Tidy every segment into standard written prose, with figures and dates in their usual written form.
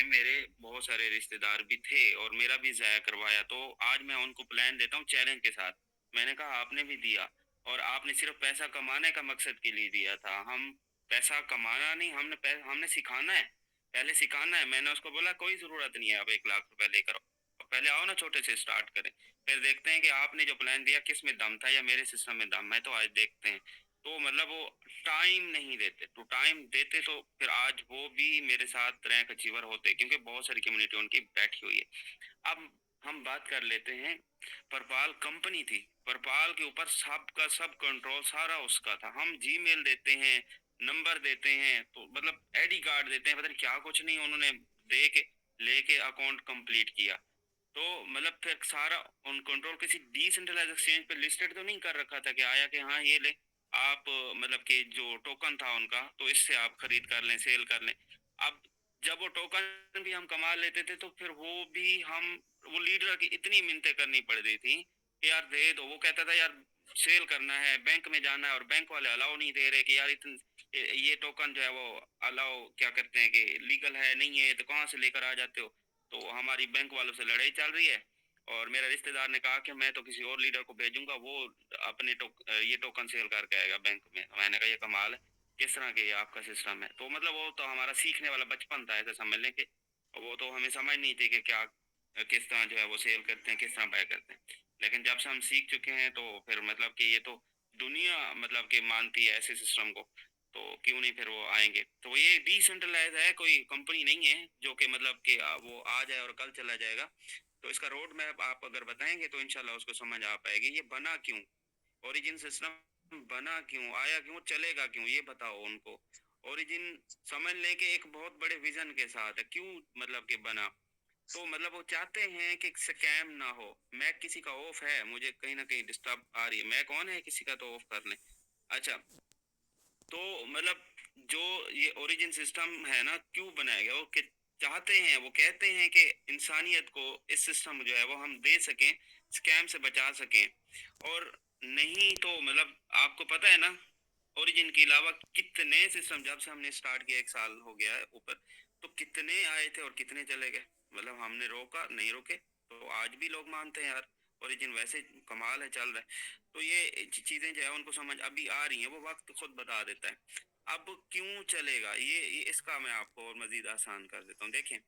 मेरे बहुत सारे रिश्तेदार भी थे और मेरा भी ज़ाया करवाया, तो आज मैं उनको प्लान देता हूँ चैलेंज के साथ। मैंने कहा आपने भी दिया और आपने सिर्फ़ पैसा कमाने का मकसद के लिए दिया था। हम पैसा कमाना नहीं, हमने सिखाना है, पहले सिखाना है। मैंने उसको बोला कोई ज़रूरत नहीं है आप 1 लाख रुपए लेकर आओ। पहले आओ ना छोटे से स्टार्ट करें, फिर देखते हैं कि आपने जो प्लान दिया किस में दम था या मेरे सिस्टम में दम है, तो आज देखते हैं। तो मतलब वो टाइम नहीं देते, तो टाइम देते तो फिर आज वो भी मेरे साथ रैंक अचीवर होते, क्योंकि बहुत सारी कम्युनिटी उनकी बैठी हुई है। अब हम बात कर लेते हैं, परपाल कंपनी थी, परपाल के ऊपर सबका सब कंट्रोल सारा उसका था। हम जीमेल देते हैं, नंबर देते हैं, तो मतलब आईडी कार्ड देते हैं, पता नहीं क्या कुछ नहीं उन्होंने दे के लेके अकाउंट कंप्लीट किया। तो मतलब फिर सारा उन कंट्रोल किसी डिसेंट्रलाइज एक्सचेंज पे लिस्टेड तो नहीं कर रखा था कि आया कि हाँ ये ले आप मतलब कि जो टोकन था उनका, तो इससे आप खरीद कर लें, सेल कर लें। अब जब वो टोकन भी हम कमा लेते थे, तो फिर वो लीडर की इतनी मिन्नतें करनी पड़ रही थी कि यार दे दो। वो कहता था यार सेल करना है, बैंक में जाना है, और बैंक वाले अलाउ नहीं दे रहे कि यार ये टोकन जो है वो अलाउ क्या करते हैं कि लीगल है नहीं है, तो कहाँ से लेकर आ जाते हो। तो हमारी बैंक वालों से लड़ाई चल रही है, और मेरा रिश्तेदार ने कहा कि मैं तो किसी और लीडर को भेजूंगा, वो ये टोकन सेल करके आएगा बैंक में। मैंने कहा ये कमाल है, किस तरह के ये आपका सिस्टम है। तो मतलब वो तो हमारा सीखने वाला बचपन था ऐसे समझ लें कि वो तो हमें समझ नहीं थी कि क्या किस तरह जो है वो सेल करते हैं, किस तरह बाय करते हैं। लेकिन जब से हम सीख चुके हैं, तो फिर मतलब कि ये तो दुनिया मतलब कि मानती है ऐसे सिस्टम को, तो क्यों नहीं फिर वो आएंगे। तो ये डिसेंट्रलाइज है, कोई कंपनी नहीं है जो कि मतलब कि वो आ जाए और कल चला जाएगा। तो इसका रोड मैप आप अगर बताएंगे तो इंशाल्लाह उसको समझ आ पाएगी। ये बना क्यों, ओरिजिन सिस्टम बना क्यों, आया क्यों, चलेगा क्यों, ये बताओ उनको। ओरिजिन समझ लें कि एक बहुत बड़े विजन के साथ है, क्यों मतलब कि बना। तो मतलब वो चाहते हैं कि स्कैम ना हो। मैक किसी का ऑफ है, मुझे कहीं ना कहीं डिस्टर्ब आ रही है। मैक ऑन है किसी का तो ऑफ कर लें। अच्छा, तो मतलब जो ये ओरिजिन सिस्टम है ना, क्यों बनाया गया, वो चाहते हैं, वो कहते हैं कि इंसानियत को इस सिस्टम जो है वो हम दे सकें, स्कैम से बचा सकें। और नहीं तो मतलब आपको पता है ना, ओरिजिन के अलावा कितने सिस्टम जब से हमने स्टार्ट किया 1 साल हो गया है ऊपर, तो कितने आए थे और कितने चले गए। मतलब हमने रोका नहीं, रोके, तो आज भी लोग मानते हैं यार ओरिजिन वैसे कमाल है, चल रहा है। तो ये चीजें जो है उनको समझ अभी आ रही हैं, वो वक्त खुद बता देता है। अब क्यों चलेगा ये इसका मैं आपको और मजीद आसान कर देता हूँ। देखें,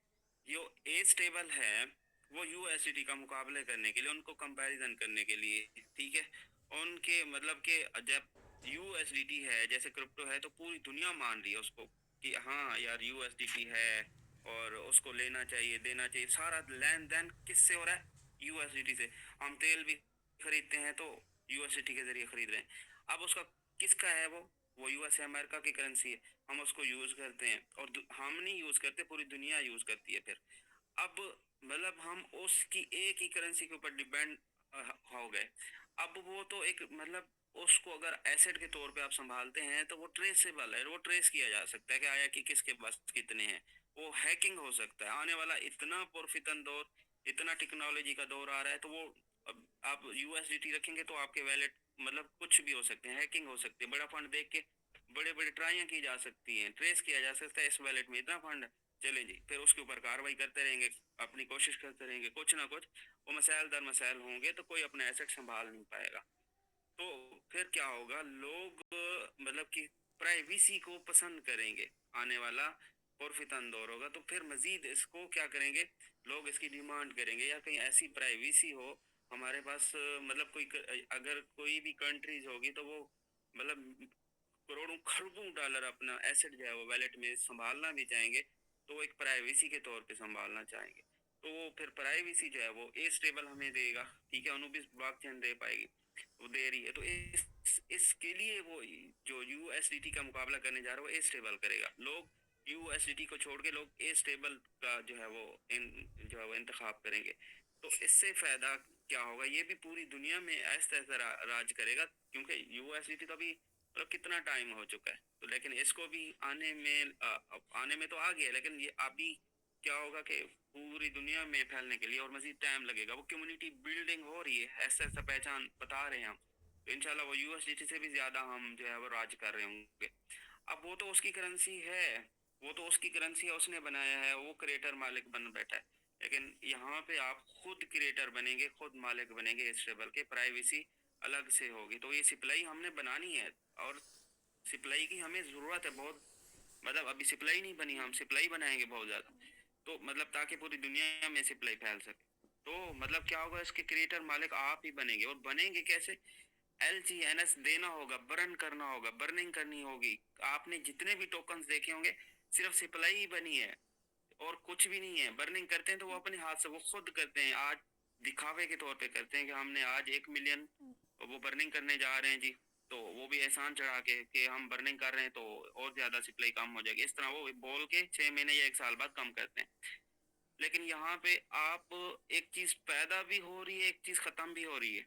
जो ए स्टेबल है, वो यूएसडीटी का मुकाबले करने के लिए, उनको कंपैरिजन करने के लिए, ठीक है, उनके मतलब के जब यूएसडीटी है जैसे क्रिप्टो है, तो पूरी दुनिया मान रही है उसको कि हाँ यार यूएसडीटी है और उसको लेना चाहिए, देना चाहिए। सारा लेन देन किससे हो रहा है, यूएसडीटी से। हम तेल भी खरीदते हैं तो यूएसडीटी के जरिए खरीद रहे हैं। अब उसका किसका है वो यूएस अमेरिका की करेंसी है, हम उसको यूज करते हैं। और हम नहीं यूज करते, पूरी दुनिया यूज करती है। फिर अब मतलब हम उसकी एक ही करेंसी के ऊपर डिपेंड हो गए। अब वो तो एक मतलब उसको अगर एसेट के तौर पे आप संभालते हैं, तो वो ट्रेसेबल है, वो ट्रेस किया जा सकता है कि आया कि किसके पास कितने हैं। वो हैकिंग हो सकता है। आने वाला इतना पुरफितन दौर, इतना टेक्नोलॉजी का दौर आ रहा है, तो वो अब आप यूएसडीटी रखेंगे तो आपके वैलेट मतलब कुछ भी हो सकते हैं, हैकिंग हो सकती है। बड़ा फंड देख के बड़े बड़े ट्राइयां की जा सकती हैं, ट्रेस किया जा सकता है इस वैलेट में इतना फंड है, चले जी। फिर उसके ऊपर कार्रवाई करते रहेंगे, अपनी कोशिश करते रहेंगे, कुछ ना कुछ वो मसाइल दर मसाइल होंगे, तो कोई अपना एसेट संभाल नहीं पाएगा। तो फिर क्या होगा, लोग मतलब कि प्राइवेसी को पसंद करेंगे। आने वाला पुरफितन दौर होगा, तो फिर मजीद इसको क्या करेंगे, लोग इसकी डिमांड करेंगे यार कहीं ऐसी प्राइवेसी हो हमारे पास। मतलब अगर कोई भी कंट्रीज होगी, तो वो मतलब करोड़ों खरबों डॉलर अपना एसेट जो है वो वैलेट में संभालना भी चाहेंगे, तो वो एक प्राइवेसी के तौर पे संभालना चाहेंगे। तो वो फिर प्राइवेसी जो है वो ए स्टेबल हमें देगा, ठीक है, अनुबिस ब्लॉकचेन दे पाएगी, वो दे रही है। तो इसके लिए वो जो यूएसडीटी का मुकाबला करने जा रहा है वो ए स्टेबल करेगा। लोग यूएसडीटी को छोड़ के लोग ए स्टेबल का जो है वो जो है वो इंतखाब करेंगे। तो इससे फायदा क्या होगा, ये भी पूरी दुनिया में ऐसा ऐसा राज करेगा, क्योंकि यूएसडीटी तो अभी मतलब कितना टाइम हो चुका है, तो लेकिन इसको भी आने में तो आ गया, लेकिन ये अभी क्या होगा कि पूरी दुनिया में फैलने के लिए और मजीद टाइम लगेगा। वो कम्युनिटी बिल्डिंग हो रही है, ऐसा ऐसा पहचान बता रहे हैं हम, तो इंशाल्लाह वो यूएसडीटी से भी ज्यादा हम जो है वो राज कर रहे होंगे। अब वो तो उसकी करेंसी है, वो तो उसकी करेंसी है, उसने बनाया है, वो क्रिएटर मालिक बन बैठा है। लेकिन यहाँ पे आप खुद क्रिएटर बनेंगे, खुद मालिक बनेंगे इस टेबल के, प्राइवेसी अलग से होगी। तो ये सप्लाई हमने बनानी है, और सप्लाई की हमें ज़रूरत है बहुत। मतलब अभी सप्लाई नहीं बनी, हम सप्लाई बनाएंगे बहुत ज़्यादा, तो मतलब ताकि पूरी दुनिया में सप्लाई फैल सके। तो मतलब क्या होगा, इसके क्रिएटर मालिक आप ही बनेंगे। और बनेंगे कैसे? LGNS देना होगा, बर्न करना होगा, बर्निंग करनी होगी। आपने जितने भी टोकन्स देखे होंगे, सिर्फ सप्लाई ही बनी है और कुछ भी नहीं है। बर्निंग करते हैं तो वो अपने हाथ से वो खुद करते हैं, आज दिखावे के तौर पे करते हैं कि हमने आज 1 मिलियन वो बर्निंग करने जा रहे हैं जी। तो वो भी एहसान चढ़ा के कि हम बर्निंग कर रहे हैं तो और ज्यादा सप्लाई कम हो जाएगी, इस तरह वो बोल के 6 महीने या 1 साल बाद कम करते हैं। लेकिन यहाँ पे आप, एक चीज पैदा भी हो रही है, एक चीज खत्म भी हो रही है।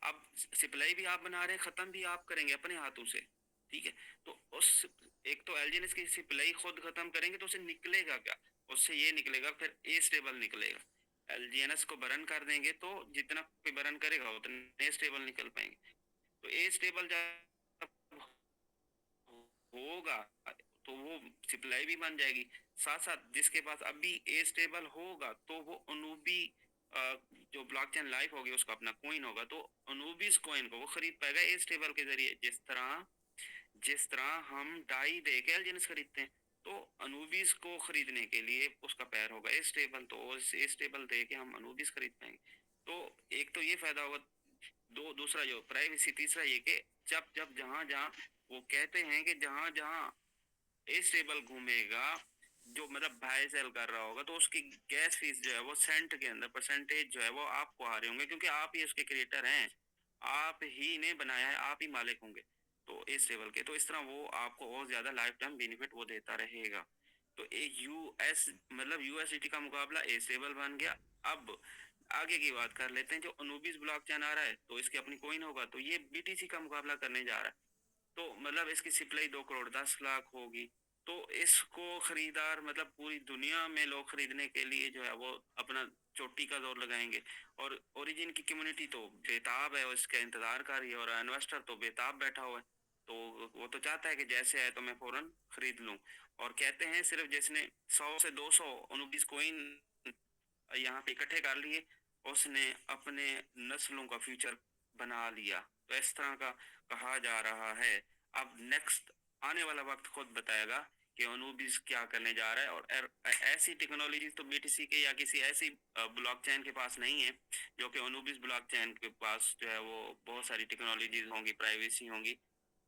अब सप्लाई भी आप बना रहे हैं, खत्म भी आप करेंगे अपने हाथों से, ठीक है? तो उस, एक तो एलजीएनएस की सप्लाई खुद खत्म करेंगे तो उसे निकलेगा क्या? उससे ये निकलेगा फिर ए स्टेबल निकलेगा। एलजीएनएस को बर्न कर देंगे तो जितना कोई बर्न करेगा उतने स्टेबल निकल पाएंगे। तो ए स्टेबल जब होगा तो वो सप्लाई भी बन जाएगी। साथ साथ जिसके पास अभी ए स्टेबल होगा तो वो अनूबी जो ब्लॉकचेन लाइफ होगी उसका अपना कोइन होगा, तो अनूबीज कोइन को वो खरीद पाएगा ए स्टेबल के जरिए। जिस तरह हम डाई दे के एलजीएनएस खरीदते हैं, तो अनूबीज को खरीदने के लिए उसका पैर होगा ए स्टेबल, तो ए स्टेबल दे के हम अनूबीज खरीद पाएंगे। तो एक तो ये फायदा होगा, दूसरा जो प्राइवेसी, तीसरा ये कि जब जब जहां जहां वो कहते हैं कि जहां जहां ए स्टेबल घूमेगा, जो मतलब बाय सेल कर रहा होगा, तो उसकी गैस फीस जो है वो सेंट के अंदर परसेंटेज जो है वो आपको आ रहे होंगे, क्योंकि आप ही उसके क्रिएटर हैं, आप ही ने बनाया है, आप ही मालिक होंगे तो इस लेवल के। तो इस तरह वो आपको और ज्यादा लाइफ टाइम बेनिफिट वो देता रहेगा। तो एक यूएस मतलब यूएसडीटी का मुकाबला ए स्टेबल बन गया। अब आगे की बात कर लेते हैं। जो अनूबिस ब्लॉकचेन आ रहा है तो इसके अपनी कोइन होगा, तो ये बीटीसी का मुकाबला करने जा रहा है। तो मतलब इसकी सप्लाई 2 करोड़ 10 लाख होगी। तो इसको खरीदार मतलब पूरी दुनिया में लोग खरीदने के लिए जो है वो अपना चोटी का जोर लगाएंगे। और ओरिजिन की कम्युनिटी तो बेताब है, उसका इंतजार कर रही है, और इन्वेस्टर तो बेताब बैठा हुआ है। तो वो तो चाहता है कि जैसे है तो मैं फौरन खरीद लूं। और कहते हैं सिर्फ जिसने 100 से 200 अनुबिस कोइन यहाँ पे इकट्ठे कर लिए, उसने अपने नस्लों का फ्यूचर बना लिया। तो इस तरह का कहा जा रहा है। अब नेक्स्ट आने वाला वक्त खुद बताएगा कि अनुबिस क्या करने जा रहा है। और ऐसी टेक्नोलॉजी तो बीटीसी के या किसी ऐसी ब्लॉकचेन के पास नहीं है जो कि अनुबिस ब्लॉकचेन के पास जो है वो बहुत सारी टेक्नोलॉजीज होंगी, प्राइवेसी होंगी।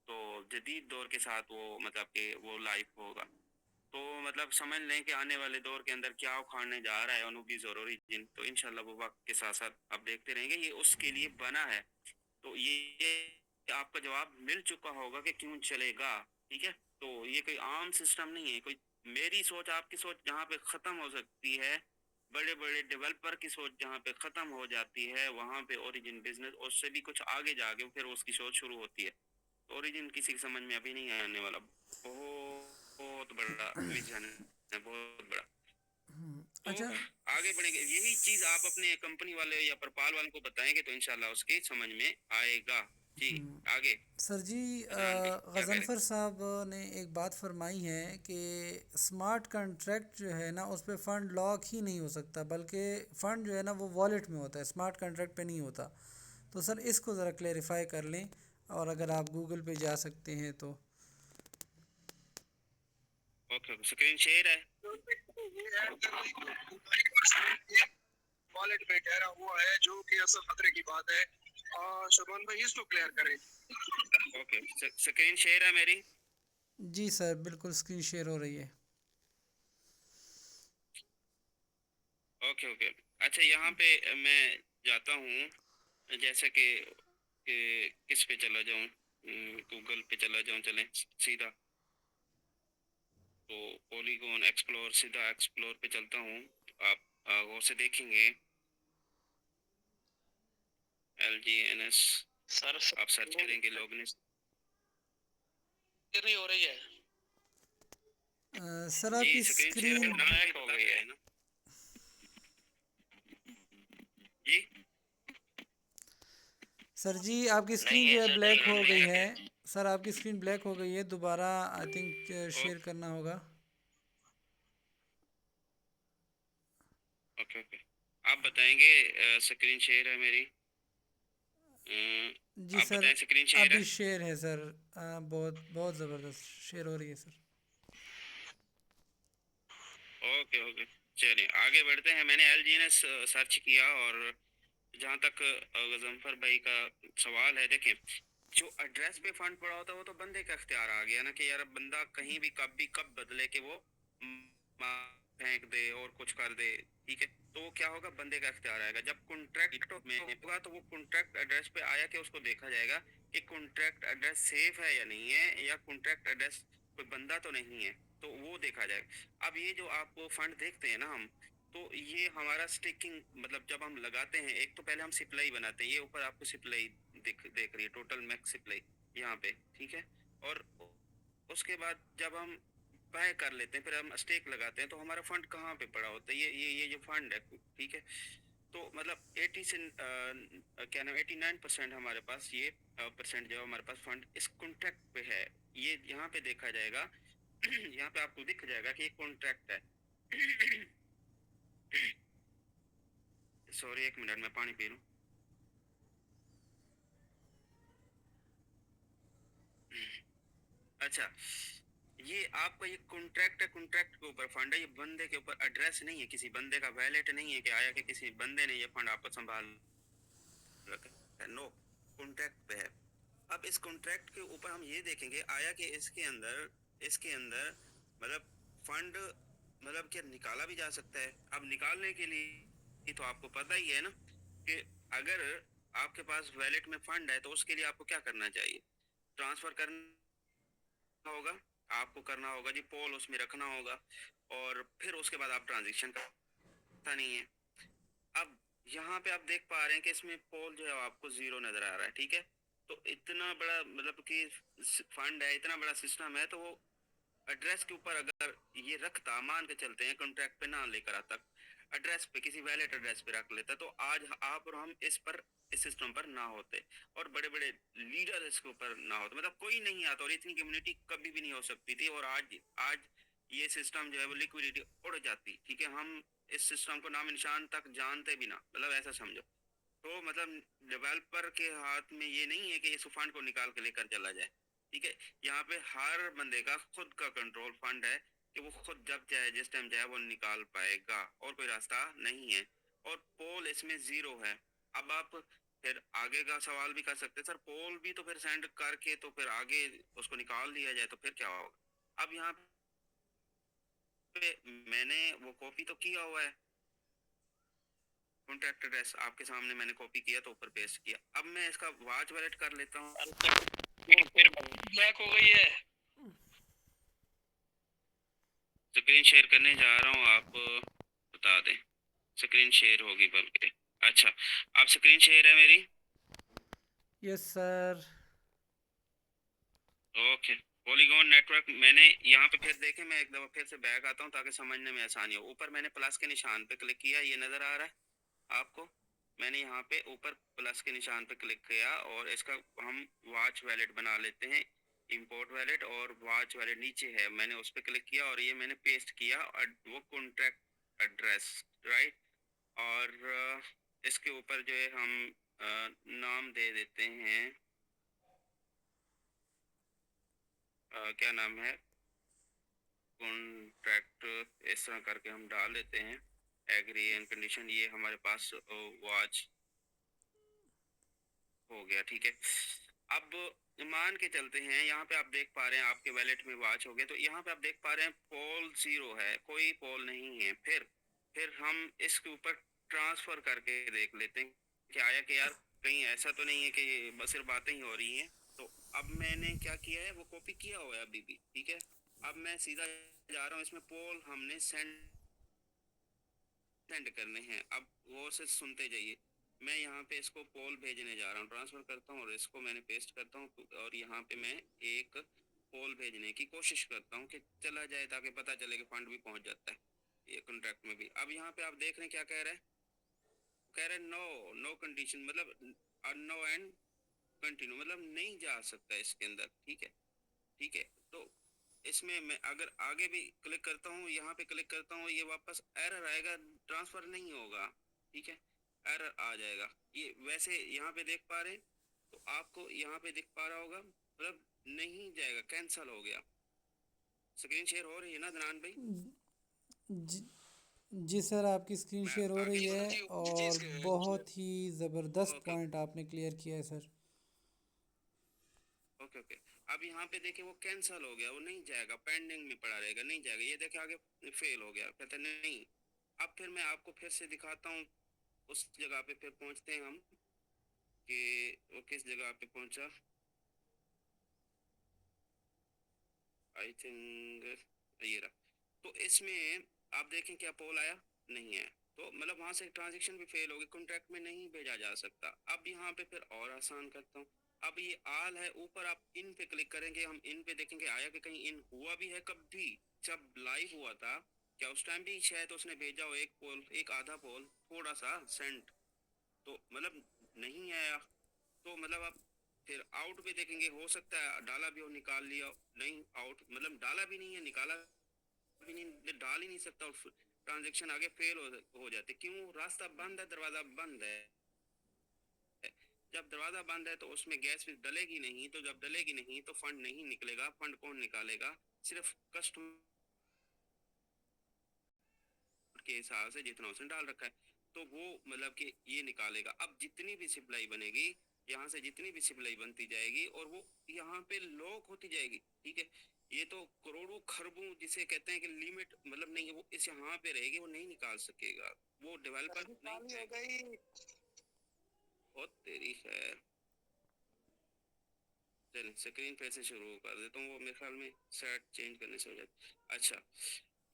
तो जदीद दौर के साथ वो मतलब कि वो लाइफ होगा। तो मतलब समझ लें कि आने वाले दौर के अंदर क्या उखाड़ने जा रहा है अनुबीज और ओरिजिन। तो इंशाल्लाह वो वक्त के साथ साथ अब देखते रहेंगे, ये उसके लिए बना है। तो ये आपका जवाब मिल चुका होगा कि क्यों चलेगा, ठीक है? तो ये कोई आम सिस्टम नहीं है। कोई मेरी सोच आपकी सोच जहाँ पे खत्म हो सकती है, बड़े बड़े डेवलपर की सोच जहाँ पे खत्म हो जाती है, वहां पे ओरिजिन बिजनेस उससे भी कुछ आगे जाके फिर उसकी सोच शुरू होती है। ओरिजिन किसी की समझ में अभी नहीं आने वाला, बहुत बड़ा विजन है, बहुत बड़ा। तो अच्छा आगे बढ़ेंगे, यही चीज आप अपने कंपनी वाले या परपाल वाले को बताएंगे तो इंशाल्लाह उसके समझ में आएगा। जी आगे सर जी, अदनान भाई क्या कह रहे गज़नफ़र साहब ने एक बात फरमाई है कि स्मार्ट कॉन्ट्रैक्ट जो है ना उस पे फ़ंड लॉक ही नहीं हो सकता, बल्कि फ़ंड जो है ना वो वॉलेट में होता है, स्मार्ट कॉन्ट्रैक्ट पे नहीं होता। तो सर इसको ज़रा क्लेरिफाई कर लें, और अगर आप गूगल पे जा सकते हैं तो। ओके ओके, स्क्रीन शेयर है। वॉलेट में ठहरा हुआ है, जो कि असल खतरे की बात है। शुभन भाई इसको क्लियर करें। ओके, स्क्रीन शेयर है मेरी। जी सर, बिल्कुल स्क्रीन शेयर हो रही है। Okay okay. अच्छा यहाँ पे मैं जाता हूँ, जैसे कि किस पे चला जाऊँ, गूगल पे चला जाऊँ, चलें सीधा। तो पॉलीगॉन एक्सप्लोर, सीधा एक्सप्लोर पे चलता हूँ। आप गौर से देखेंगे LGNS, सर आप सर्च करेंगे लॉगिन। नहीं हो रही है। सर जी आपकी स्क्रीन शेयर स्क्रीन, ब्लैक हो गई है ना जी? सर जी आपकी नहीं स्क्रीन है जो है सर, ब्लैक नहीं हो गई है। है। सर आपकी स्क्रीन ब्लैक हो गई है, दोबारा आई थिंक शेयर करना होगा। Okay okay. आप बताएंगे, स्क्रीन शेयर है मेरी। जी आप सर, बताएं, स्क्रीन शेयर अभी है। शेयर है सर। बहुत बहुत ज़बरदस्त शेयर हो रही है सर। ओके ओके, चलिए आगे बढ़ते हैं। मैंने एलजीएनएस सर्च किया, और जहाँ तक गजनफर भाई का सवाल है, देखें, जो एड्रेस पे फंड पड़ा होता है वो तो बंदे का इख्तियार आ गया ना, कि यार अब बंदा कहीं भी कब बदले कि वो फेंक दे और कुछ कर दे, ठीक है। तो वो क्या होगा, बंदे का इख्तियार आएगा। जब कॉन्ट्रैक्ट में होगा तो वो कॉन्ट्रैक्ट एड्रेस पे आया कि उसको देखा जाएगा कि कॉन्ट्रैक्ट एड्रेस सेफ है या नहीं है, या कॉन्ट्रैक्ट एड्रेस कोई बंदा तो नहीं है, तो वो देखा जाएगा। अब ये जो आपको फंड देखते हैं ना हम, तो ये हमारा स्टेकिंग, मतलब जब हम लगाते हैं, एक तो पहले हम सिप्लाई बनाते हैं। ये ऊपर आपको सिप्लाई देख रही है, टोटल मैक्स सिप्लाई यहाँ पे, ठीक है। और उसके बाद जब हम बाय कर लेते हैं, फिर हम स्टेक लगाते हैं, तो हमारा फंड कहाँ पे पड़ा होता है, ये जो फंड है, ठीक है। तो मतलब 80 से क्या नाम 89% हमारे पास ये परसेंट जो है हमारे पास फंड इस कॉन्ट्रैक्ट पे है। ये यहाँ पे देखा जाएगा। यहाँ पे आपको दिख जाएगा कि ये कॉन्ट्रैक्ट है। सॉरी, एक मिनट में पानी पी लूं। अच्छा, ये आपका ये कॉन्ट्रैक्ट है, कॉन्ट्रैक्ट के ऊपर फंड है, ये बंदे के ऊपर एड्रेस नहीं है, किसी बंदे का वैलेट नहीं है कि आया कि किसी बंदे ने ये फंड आपको संभाल रखा है। नो, कॉन्ट्रैक्ट पे है। अब इस कॉन्ट्रैक्ट के ऊपर हम ये देखेंगे आया कि इसके अंदर मतलब फंड, मतलब क्या निकाला भी जा सकता है। अब निकालने के लिए तो आपको पता ही है ना कि अगर आपके पास वैलेट में फंड है तो उसके लिए आपको क्या करना चाहिए, ट्रांसफर करना होगा। आपको करना होगा जी पोल उसमें रखना होगा, और फिर उसके बाद आप ट्रांजेक्शन करता नहीं है। अब यहाँ पे आप देख पा रहे हैं कि इसमें पोल जो है आपको जीरो नजर आ रहा है, ठीक है। तो इतना बड़ा मतलब कि फंड है, इतना बड़ा सिस्टम है, तो वो एड्रेस के ऊपर अगर ये रखता, मान के चलते हैं कॉन्ट्रैक्ट पे ना लेकर आता, एड्रेस पे किसी वैलिड एड्रेस पे रख लेता, तो आज आप और हम इस सिस्टम पर ना होते, और बड़े बड़े लीडर इसके ऊपर ना होते, मतलब कोई नहीं आता, और इतनी कम्युनिटी कभी भी नहीं हो सकती थी। और आज आज ये सिस्टम जो है वो लिक्विडिटी उड़ जाती, ठीक है। हम इस सिस्टम को नाम निशान तक जानते भी ना, मतलब ऐसा समझो। तो मतलब डेवलपर के हाथ में ये नहीं है कि इस फंड को निकाल के लेकर चला जाए, ठीक है। यहाँ पे हर बंदे का खुद का कंट्रोल फंड है कि वो खुद जब चाहे जिस टाइम चाहे वो निकाल पाएगा, और कोई रास्ता नहीं है। और पोल इसमें जीरो है। अब आप फिर आगे का सवाल भी कर सकते हैं, सर पोल भी तो फिर सेंड करके तो फिर आगे उसको निकाल दिया जाए तो फिर क्या होगा। अब यहाँ पे मैंने वो कॉपी तो किया हुआ है, कॉन्टैक्ट एड्रेस आपके सामने मैंने कॉपी किया तो ऊपर पेस्ट किया। अब मैं इसका वाच वैलेट कर लेता हूँ। फिर ब्लैक हो गई है। स्क्रीन शेयर करने जा रहा हूँ, आप बता दें। स्क्रीन शेयर होगी बल्कि। अच्छा, आप स्क्रीन शेयर है मेरी। Yes sir. Okay. Polygon network मैंने यहाँ पे फिर देखे, मैं एक दफ़ा फिर से बैक आता हूँ ताकि समझने में आसानी हो। ऊपर मैंने प्लस के निशान पे क्लिक किया, ये नज़र आ रहा है आपको। मैंने यहाँ पे ऊपर प्लस के निशान पे क्लिक किया, और इसका हम वाच वैलेट बना लेते हैं, इंपोर्ट वैलेट। और वाच वैलेट नीचे है, मैंने उस पर क्लिक किया और ये मैंने पेस्ट किया, और वो कॉन्ट्रैक्ट एड्रेस, राइट। और इसके ऊपर जो है हम नाम दे देते हैं, क्या नाम है, कॉन्ट्रैक्ट, इस तरह करके हम डाल देते हैं। एग्री एंड कंडीशन, ये हमारे पास वाच हो गया, ठीक है। अब मान के चलते हैं, यहाँ पे आप देख पा रहे हैं आपके वैलेट में वाच हो गया, तो यहाँ पे आप देख पा रहे हैं पोल जीरो है, कोई पोल नहीं है। फिर हम इसके ऊपर ट्रांसफर करके देख लेते हैं कि आया कि यार कहीं ऐसा तो नहीं है कि ये बस सिर्फ बातें ही हो रही हैं। तो अब मैंने क्या किया है, वो कॉपी किया हुआ है अभी भी, ठीक है। अब मैं सीधा जा रहा हूँ, इसमें पोल हमने सेंड करने हैं, अब वो से सुनते जाइए। मैं यहाँ पे इसको पोल भेजने जा रहा हूँ, ट्रांसफर करता हूँ और इसको मैंने पेस्ट करता हूँ, और यहाँ पे मैं एक पोल भेजने की कोशिश करता हूँ कि चला जाए, ताकि पता चले कि फंड भी पहुंच जाता है ये कॉन्ट्रैक्ट में भी। अब यहाँ पे आप देख रहे हैं क्या कह रहे हैं, कह रहे हैं नो, नो कंडीशन, मतलब नो एंड कंटिन्यू, मतलब नहीं जा सकता इसके अंदर, ठीक है। ठीक है, तो इसमें मैं अगर आगे भी क्लिक करता हूँ, यहाँ पे क्लिक करता हूँ, ये वापस एरर आएगा, ट्रांसफर नहीं होगा। ठीक है, एरर आ जाएगा। ये वैसे यहाँ पे देख पा रहे हैं, तो आपको यहाँ पे दिख पा रहा होगा, मतलब नहीं जाएगा, कैंसल हो गया। स्क्रीन शेयर हो रही है ना धनान भाई? जी जी सर, आपकी स्क्रीन मैं शेयर हो आगे रही है जी और जी बहुत ही ज़बरदस्त ओके पॉइंट आपने क्लियर किया है सर। Okay okay. अब यहाँ पे देखिए वो कैंसल हो गया, वो नहीं जाएगा, पेंडिंग में पड़ा रहेगा, नहीं जाएगा। ये देखिए आगे फेल हो गया, कहते नहीं। अब फिर मैं आपको फिर से दिखाता हूँ, उस जगह पे फिर पहुंचते हैं हम कि वो किस जगह पे पहुंचा। आई थिंक ये रहा। तो इसमें आप देखें क्या पोल आया, नहीं है। तो मतलब वहां से ट्रांजेक्शन भी फेल हो गई, कॉन्ट्रैक्ट में नहीं भेजा जा सकता। अब यहाँ पे फिर और आसान करता हूँ। अब ये आल है ऊपर, आप इन पे क्लिक करेंगे, हम इन पे देखेंगे आया कि कहीं इन हुआ भी है। कब भी जब लाइव हुआ था, क्या उस टाइम भी शायद उसने भेजा हो एक पोल, एक आधा पोल, थोड़ा सा सेंट, तो मतलब नहीं आया। तो मतलब आप फिर आउट पे देखेंगे, हो सकता है डाला भी हो, निकाल लिया, नहीं आउट मतलब डाला भी नहीं है, निकाला भी नहीं, डाल ही नहीं सकता, और ट्रांजेक्शन आगे फेल हो जाते। क्यों? रास्ता बंद है, दरवाजा बंद है। जब दरवाजा बंद है तो उसमें गैस भी डलेगी नहीं, तो जब डलेगी नहीं तो फंड नहीं निकलेगा। फंड कौन निकालेगा? सिर्फ कस्टमर के हिसाब से जितना उसने डाल रखा है, तो वो मतलब कि ये निकालेगा। अब जितनी भी सप्लाई बनेगी, यहाँ से जितनी भी सप्लाई बनती जाएगी, और वो यहाँ पे लॉक होती जाएगी। ठीक है, ये तो करोड़ों खरबों जिसे कहते हैं कि लिमिट मतलब नहीं है, वो इस यहाँ पे रहेगी, वो नहीं निकाल सकेगा, वो डेवलपर नहीं काली हो चाहेगा। गई। बहुत तेरी खैर। चलिए स्क्रीन पे से शुरू कर देता हूँ, वो मेरे ख्याल में सेट चेंज करने से हो जाता। अच्छा,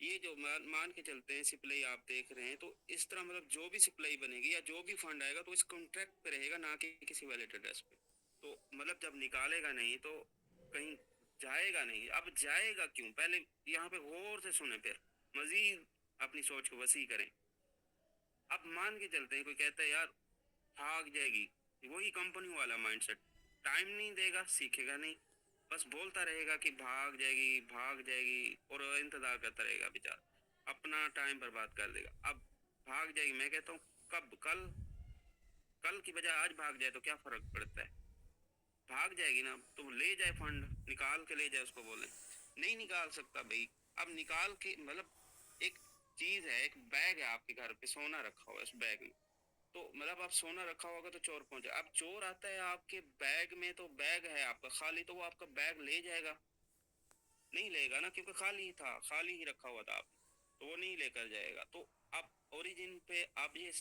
ये जो मान के चलते हैं सप्लाई आप देख रहे हैं, तो इस तरह मतलब जो भी सप्लाई बनेगी या जो भी फंड आएगा तो इस कॉन्ट्रैक्ट पे रहेगा, ना कि किसी वैलिड एड्रेस पे। तो मतलब जब निकालेगा नहीं तो कहीं जाएगा नहीं। अब जाएगा क्यों, पहले यहाँ पे गौर से सुने, फिर मजीद अपनी सोच को वसी करें। अब मान के चलते हैं कोई कहता है यार भाग जाएगी, वही कंपनी वाला माइंडसेट, टाइम नहीं देगा, सीखेगा नहीं, बस बोलता रहेगा कि भाग जाएगी भाग जाएगी, और इंतजार करता रहेगा बेचारा, अपना टाइम बर्बाद कर देगा। अब भाग जाएगी, मैं कहता हूँ कब? कल? कल की बजाय आज भाग जाए तो क्या फर्क पड़ता है? भाग जाएगी ना, तो ले जाए फंड, निकाल के ले जाए, उसको बोले नहीं निकाल सकता भाई। अब निकाल के मतलब एक चीज है, एक बैग है आपके घर पे, सोना रखा हुआ है उस बैग में, तो मतलब आप सोना रखा होगा तो चोर पहुंचे, अब चोर आता है आपके बैग में, तो बैग है आपका खाली, तो वो आपका बैग ले जाएगा? नहीं लेगा ना, क्योंकि खाली था, खाली ही रखा हुआ था आपने, तो वो नहीं लेकर जाएगा। तो अब ओरिजिन पे आप ये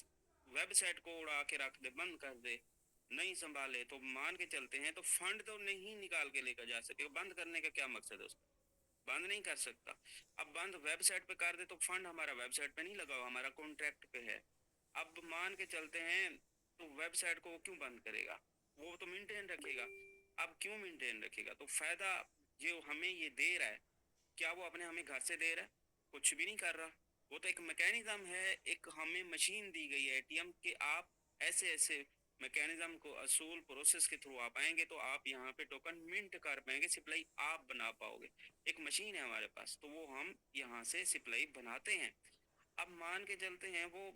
वेबसाइट को उड़ा के रख दे, बंद कर दे, नहीं संभाले, तो मान के चलते हैं तो फंड तो नहीं निकाल के लेकर जा सके। बंद करने का क्या मकसद है उसका? बंद नहीं कर सकता। अब बंद वेबसाइट पे कर दे तो फंड हमारा वेबसाइट पे नहीं लगा हुआ, हमारा कॉन्ट्रैक्ट पे है। अब मान के चलते हैं तो वेबसाइट को वो क्यों बंद करेगा? वो तो मेंटेन रखेगा। अब क्यों मेंटेन रखेगा? तो फायदा जो हमें ये दे रहा है, क्या वो अपने हमें घर से दे रहा है? कुछ भी नहीं कर रहा। वो तो एक मैकेनिज्म है, एक हमें मशीन दी गई है एटीएम के, आप ऐसे ऐसे मैकेनिज्म को असूल प्रोसेस के थ्रू आप आएंगे तो आप यहाँ पे टोकन मिंट कर पाएंगे, सप्लाई आप बना पाओगे। एक मशीन है हमारे पास, तो वो हम यहाँ से सप्लाई बनाते हैं। अब मान के चलते हैं वो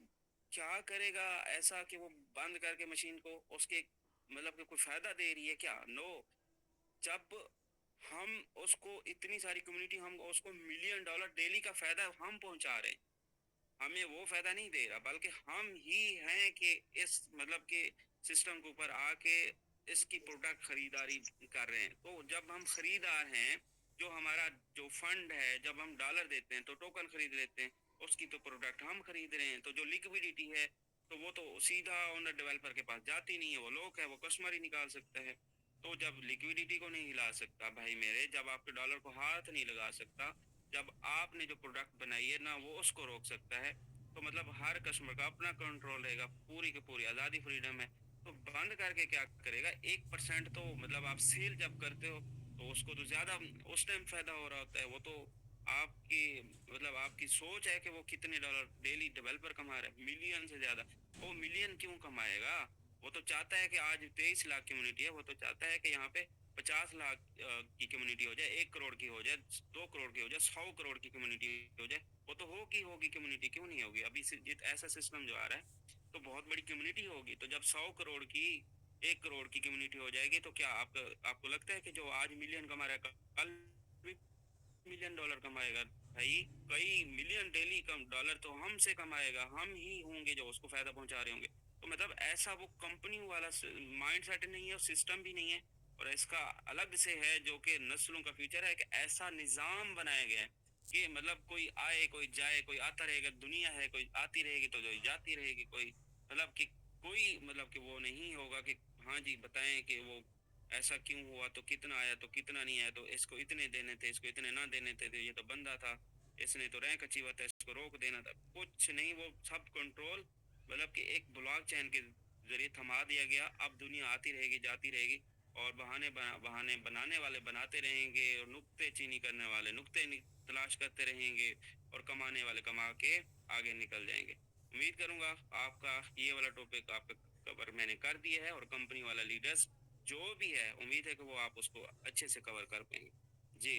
क्या करेगा ऐसा कि वो बंद करके मशीन को उसके मतलब कि कोई फायदा दे रही है क्या? नो। जब हम उसको इतनी सारी कम्युनिटी, हम उसको $1 मिलियन डेली का फायदा हम पहुंचा रहे हैं, हमें वो फायदा नहीं दे रहा, बल्कि हम ही हैं कि इस मतलब के सिस्टम के ऊपर आके इसकी प्रोडक्ट खरीदारी कर रहे हैं। तो जब हम खरीदार हैं, जो हमारा जो फंड है, जब हम डॉलर देते हैं तो टोकन खरीद लेते हैं, उसकी तो प्रोडक्ट हम खरीद रहे हैं। तो जो लिक्विडिटी है तो वो तो सीधा ओनर डेवलपर के पास जाती नहीं है, वो लोग है, वो कस्टमर ही निकाल सकता है। तो जब लिक्विडिटी को नहीं हिला सकता भाई मेरे, जब आपके डॉलर को हाथ नहीं लगा सकता, जब आपने जो प्रोडक्ट बनाई है ना वो उसको रोक सकता है, तो मतलब हर कस्टमर का अपना कंट्रोल रहेगा, पूरी की पूरी आज़ादी, फ्रीडम है। तो बंद करके क्या करेगा? 1% तो मतलब आप सेल जब करते हो तो उसको तो ज्यादा उस टाइम फायदा हो रहा होता है। वो तो आपकी मतलब आपकी सोच है कि वो कितने डॉलर डेली डेवलपर कमा रहा है, मिलियन से ज्यादा। वो मिलियन क्यों कमाएगा? वो तो चाहता है कि आज 23 लाख कम्युनिटी है, वो तो चाहता है कि यहाँ पे 50 लाख की कम्युनिटी हो जाए, 1 करोड़ की हो जाए, 2 करोड़ की हो जाए, 100 करोड़ की कम्युनिटी हो जाए, वो तो होगी कम्युनिटी, क्यों नहीं होगी? अभी ऐसा सिस्टम जो आ रहा है तो बहुत बड़ी कम्युनिटी होगी। तो जब 100 करोड़ की 1 करोड़ की कम्युनिटी हो जाएगी तो क्या आपको लगता है कि जो आज मिलियन कमा रहा है कल भी मिलियन डॉलर कमाएगा? भाई कई मिलियन डेली कम डॉलर तो हमसे कमाएगा, हम ही होंगे जो उसको फायदा पहुंचा रहे होंगे। तो मतलब ऐसा वो कंपनी वाला माइंड सेट नहीं है और सिस्टम भी नहीं है। और इसका अलग से है जो कि नस्लों का फ्यूचर है, कि ऐसा निजाम बनाया गया है कि मतलब कोई आए कोई जाए, कोई आता रहेगा, दुनिया है कोई आती रहेगी तो जो जाती रहेगी, कोई मतलब कि कोई मतलब कि वो नहीं होगा कि हाँ जी बताएं कि वो ऐसा क्यों हुआ, तो कितना आया, तो कितना नहीं आया, तो इसको इतने देने थे, इसको इतने ना देने थे, तो ये तो बंदा था, इसने तो रैंक अच्छी बात है, इसको रोक देना था। कुछ नहीं, वो सब कंट्रोल मतलब कि एक ब्लॉक चेन के जरिए थमा दिया गया। अब दुनिया आती रहेगी जाती रहेगी और बहाने बनाने वाले बनाते रहेंगे और नुक्ते चीनी करने वाले तलाश करते रहेंगे और कमाने वाले कमा के आगे निकल जाएंगे। उम्मीद करूंगा आपका ये वाला टॉपिक आपका कवर मैंने कर दिया है, और कंपनी वाला लीडर्स जो भी है, उम्मीद है कि वो आप उसको अच्छे से कवर कर पाएंगे। जी।